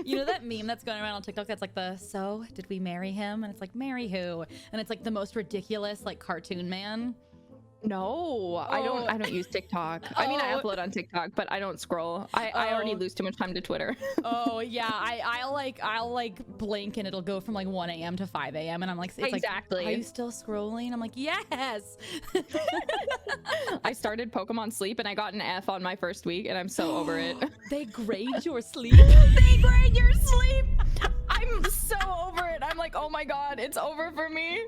You know that meme that's going around on TikTok that's like so did we marry him? And it's like, marry who? And it's like the most ridiculous like cartoon man. No, I don't use TikTok. I mean, I upload on TikTok, but I don't scroll. I already lose too much time to Twitter. Oh yeah, I'll blink and it'll go from like 1 a.m. to 5 a.m. and I'm like, it's exactly. Like, are you still scrolling? I'm like, yes. I started Pokemon Sleep and I got an F on my first week and I'm so over it. They grade your sleep? They grade your sleep. I'm so over it. I'm like, oh my god, it's over for me.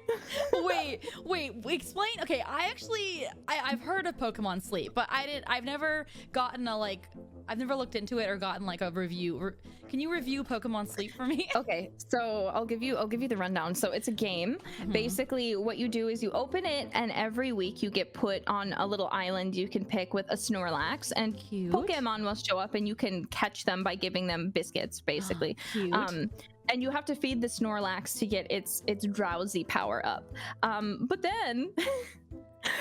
wait, explain. Okay, I've heard of Pokemon Sleep, but I've never gotten I've never looked into it or gotten like a review. Can you review Pokemon Sleep for me? Okay, so I'll give you the rundown. So it's a game. Basically, what you do is you open it, and every week you get put on a little island you can pick with a Snorlax, and Cute. Pokemon will show up, and you can catch them by giving them biscuits, basically. Cute. And you have to feed the Snorlax to get its drowsy power up. But then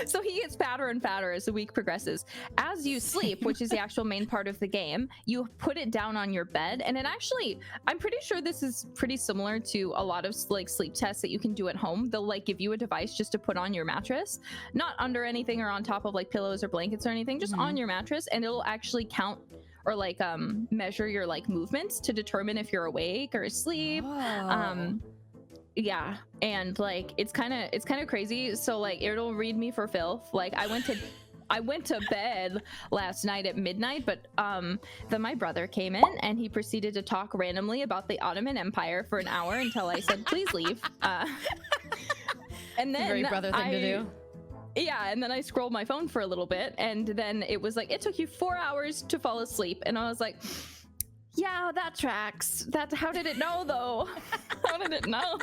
so he gets fatter and fatter as the week progresses. As you sleep, which is the actual main part of the game, you put it down on your bed, and it actually, I'm pretty sure this is pretty similar to a lot of like sleep tests that you can do at home. They'll like give you a device just to put on your mattress, not under anything or on top of like pillows or blankets or anything, just on your mattress, and it'll actually count or like measure your like movements to determine if you're awake or asleep. Yeah, and like it's kind of crazy. So like it'll read me for filth. Like I went to bed last night at midnight, but then my brother came in and he proceeded to talk randomly about the Ottoman Empire for an hour until I said please leave. And then very brother thing to do. Yeah, and then I scrolled my phone for a little bit, and then it was like, it took you 4 hours to fall asleep, and I was like, yeah, that tracks. How did it know though? How did it know?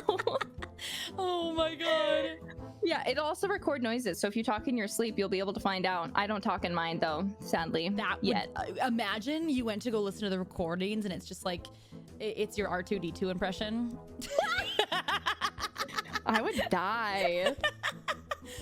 Oh my god. Yeah, it'll also record noises, so if you talk in your sleep, you'll be able to find out. I don't talk in mine though, sadly. Imagine you went to go listen to the recordings and it's just like, it's your R2-D2 impression. I would die.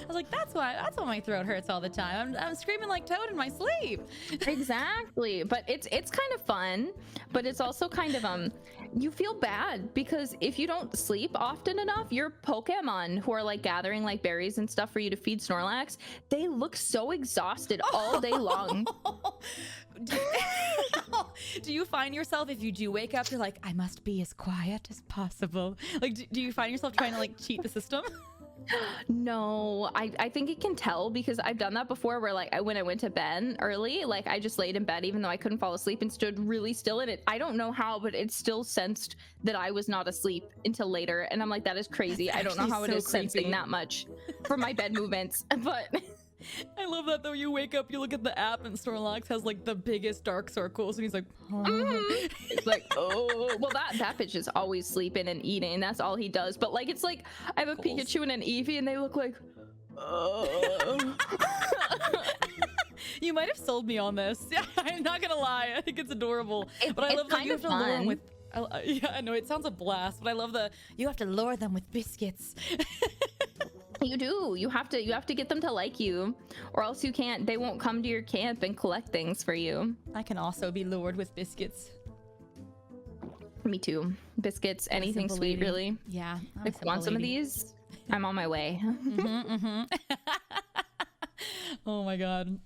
I was like, that's why my throat hurts all the time. I'm screaming like Toad in my sleep. Exactly, but it's kind of fun, but it's also kind of you feel bad because if you don't sleep often enough, your Pokemon who are like gathering like berries and stuff for you to feed Snorlax, they look so exhausted all day long. Do you find yourself, if you do wake up, you're like, I must be as quiet as possible? Like, do you find yourself trying to like cheat the system? No, I think it can tell because I've done that before where like when I went to bed early, like I just laid in bed even though I couldn't fall asleep and stood really still in it. I don't know how, but it still sensed that I was not asleep until later, and I'm like, that is crazy. I don't know how it is sensing that much for my bed movements, but I love that though. You wake up, you look at the app, and Snorlax has like the biggest dark circles, and he's like, it's like, oh, well, that bitch is always sleeping and eating. That's all he does. But like, it's like I have a Pikachu and an Eevee, and they look like, You might have sold me on this. Yeah, I'm not gonna lie. I think it's adorable. But I love that you have to lure them with. Yeah, I know it sounds a blast, but I love you have to lure them with biscuits. You do. You have to get them to like you, or else you can't. They won't come to your camp and collect things for you. I can also be lured with biscuits. Me too. Biscuits, anything sweet, really. Yeah. If you want some of these, I'm on my way. Oh my god.